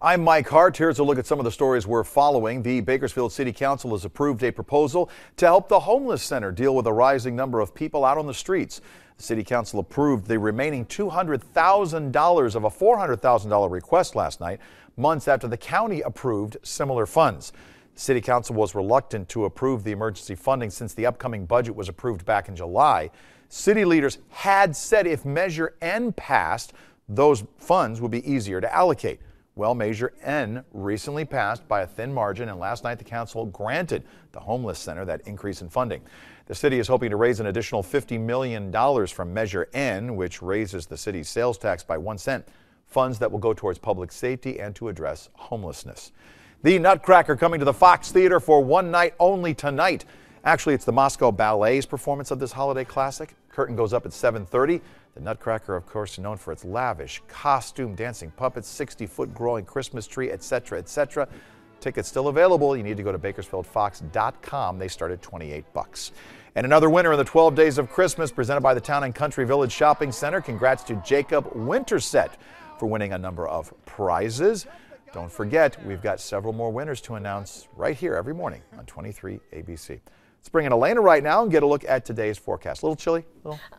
I'm Mike Hart. Here's a look at some of the stories we're following. The Bakersfield City Council has approved a proposal to help the homeless center deal with a rising number of people out on the streets. The City Council approved the remaining $200,000 of a $400,000 request last night, months after the county approved similar funds. The City Council was reluctant to approve the emergency funding since the upcoming budget was approved back in July. City leaders had said if Measure N passed, those funds would be easier to allocate. Well, Measure N recently passed by a thin margin, and last night the council granted the homeless center that increase in funding. The city is hoping to raise an additional $50 million from Measure N, which raises the city's sales tax by 1 cent, funds that will go towards public safety and to address homelessness. The Nutcracker coming to the Fox Theater for one night only tonight. Actually, it's the Moscow Ballet's performance of this holiday classic. Curtain goes up at 7:30. The Nutcracker, of course, is known for its lavish costume, dancing puppets, 60-foot growing Christmas tree, etc., etc. Tickets still available. You need to go to BakersfieldFox.com. They start at $28. And another winner in the 12 Days of Christmas presented by the Town and Country Village Shopping Center. Congrats to Jacob Winterset for winning a number of prizes. Don't forget, we've got several more winners to announce right here every morning on 23 ABC. Let's bring in Elena right now and get a look at today's forecast. A little chilly?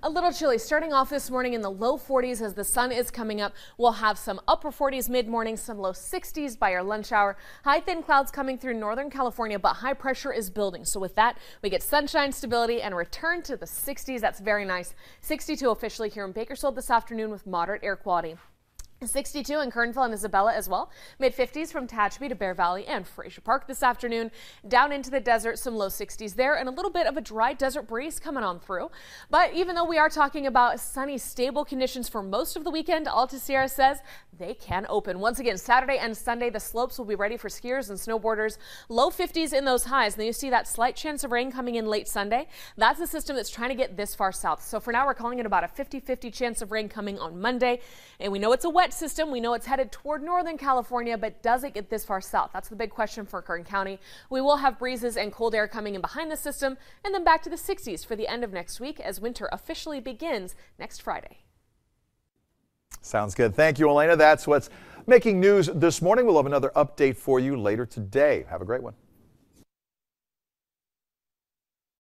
A little chilly. Starting off this morning in the low 40s as the sun is coming up. We'll have some upper 40s mid-morning, some low 60s by our lunch hour. High thin clouds coming through Northern California, but high pressure is building. So with that, we get sunshine, stability, and return to the 60s. That's very nice. 62 officially here in Bakersfield this afternoon with moderate air quality. 62 in Kernville and Isabella as well. Mid-50s from Tehachapi to Bear Valley and Frazier Park this afternoon. Down into the desert, some low 60s there, and a little bit of a dry desert breeze coming on through. But even though we are talking about sunny, stable conditions for most of the weekend, Alta Sierra says they can open. Once again, Saturday and Sunday, the slopes will be ready for skiers and snowboarders. Low 50s in those highs. And then you see that slight chance of rain coming in late Sunday. That's the system that's trying to get this far south. So for now, we're calling it about a 50-50 chance of rain coming on Monday. And we know it's a wet system. We know it's headed toward Northern California, but does it get this far south? That's the big question for Kern County. We will have breezes and cold air coming in behind the system, and then back to the 60s for the end of next week as winter officially begins next Friday. Sounds good. Thank you, Elena. That's what's making news this morning. We'll have another update for you later today. Have a great one.